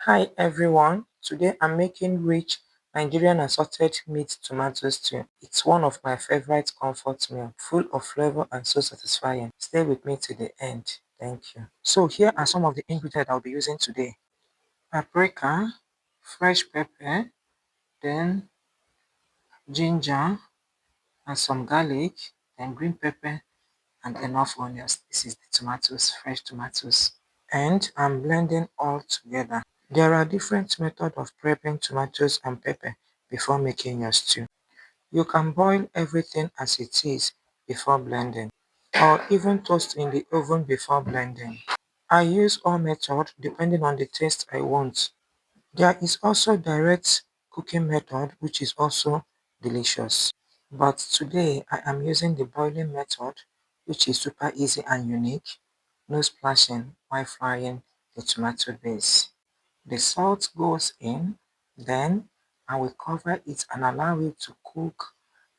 Hi everyone, today I'm making rich Nigerian assorted meat tomato stew. It's one of my favorite comfort meals, full of flavor and so satisfying. Stay with me to the end. Thank you. So here are some of the ingredients I'll be using today. Paprika, fresh pepper, then ginger and some garlic, then green pepper and enough onions. This is the tomatoes, fresh tomatoes. And I'm blending all together. There are different methods of prepping tomatoes and pepper before making your stew. You can boil everything as it is before blending, or even toast in the oven before blending. I use all methods depending on the taste I want. There is also direct cooking method which is also delicious. But today I am using the boiling method which is super easy and unique, no splashing while frying the tomato base. The salt goes in, then I will cover it and allow it to cook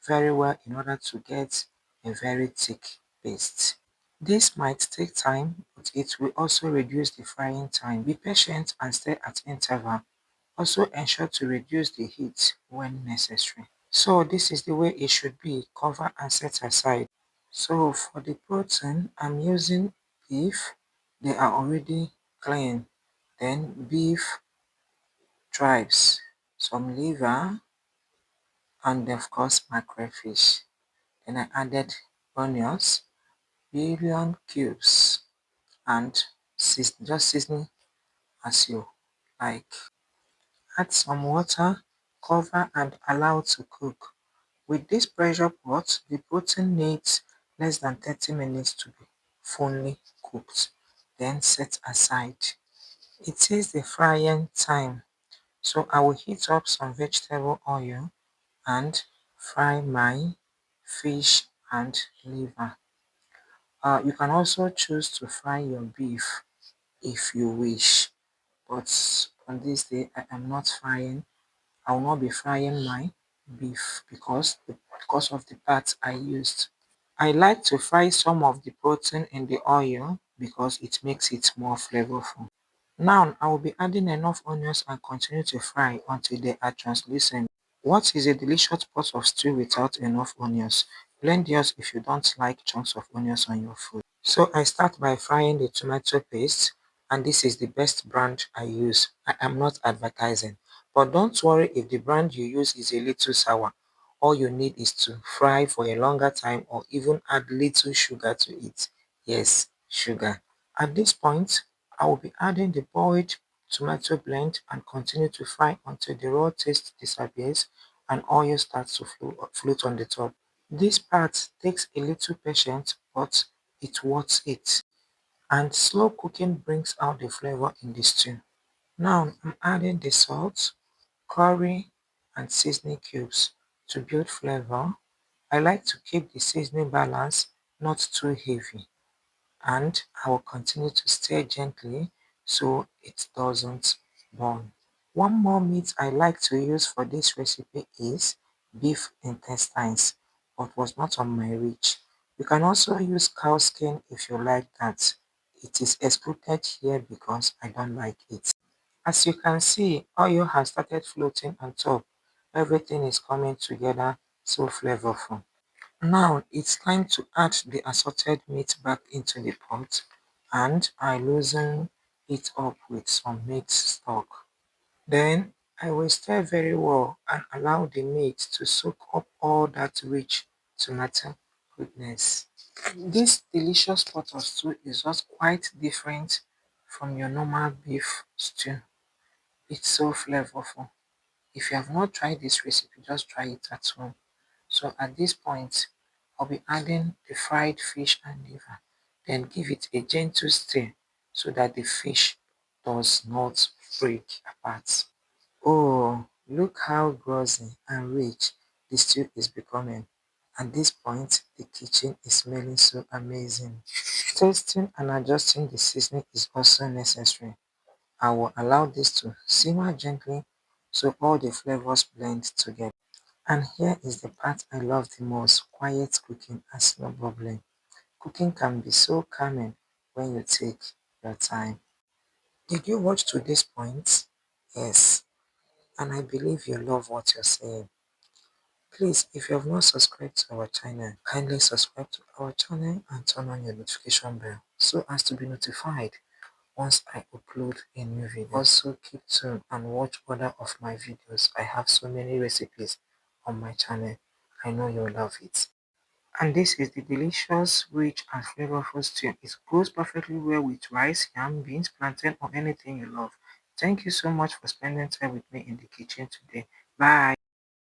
very well in order to get a very thick paste. This might take time, but it will also reduce the frying time. Be patient and stay at interval. Also ensure to reduce the heat when necessary. So this is the way it should be, cover and set aside. So for the protein, I'm using beef. They are already clean. Then beef tribes, some liver, and of course mackerel fish. Then I added onions, bouillon cubes, and just seasoning as you like. Add some water, cover and allow to cook. With this pressure pot, the protein needs less than 30 minutes to be fully cooked. Then set aside. It is the frying time. So I will heat up some vegetable oil and fry my fish and liver. You can also choose to fry your beef if you wish, but on this day I am not frying. I will not be frying my beef because of the parts I used. I like to fry some of the protein in the oil because it makes it more flavorful. Now I will be adding enough onions and continue to fry until they are translucent. What is a delicious pot of stew without enough onions? Blend yours if you don't like chunks of onions on your food. So I start by frying the tomato paste, and this is the best brand I use. I am not advertising. But don't worry if the brand you use is a little sour. All you need is to fry for a longer time or even add little sugar to it. Yes, sugar. At this point, I will be adding the boiled tomato blend and continue to fry until the raw taste disappears and oil starts to float on the top. This part takes a little patience, but it's worth it. And slow cooking brings out the flavor in the stew. Now I'm adding the salt, curry, and seasoning cubes to build flavor. I like to keep the seasoning balance, not too heavy, and I will continue to stir gently so it doesn't burn. One more meat I like to use for this recipe is beef intestines, but was not on my reach. You can also use cow skin if you like that. It is excluded here because I don't like it. As you can see, oil has started floating on top. Everything is coming together so flavorful. Now it's time to add the assorted meat back into the pot, and I loosen it up with some meat stock. Then I will stir very well and allow the meat to soak up all that rich tomato goodness. This delicious pot of stew is just quite different from your normal beef stew. It's so flavorful. If you have not tried this recipe, just try it at home. So at this point, I'll be adding the fried fish and liver. Then give it a gentle stir so that the fish does not break apart. Oh, look how glossy and rich the stew is becoming. At this point, the kitchen is smelling so amazing. Tasting and adjusting the seasoning is also necessary. I will allow this to simmer gently so all the flavors blend together. And here is the part I love the most, quiet cooking and slow bubbling. Cooking can be so calming when you take your time. Did you watch to this point? Yes, and I believe you love what you're saying. Please, if you have not subscribed to our channel, kindly subscribe to our channel and turn on your notification bell so as to be notified once I upload a new video. Also keep tuned and watch other of my videos. I have so many recipes on my channel. I know you'll love it. And this is the delicious, rich and flavorful stew. It goes perfectly well with rice, yam, beans, plantain or anything you love. Thank you so much for spending time with me in the kitchen today. Bye.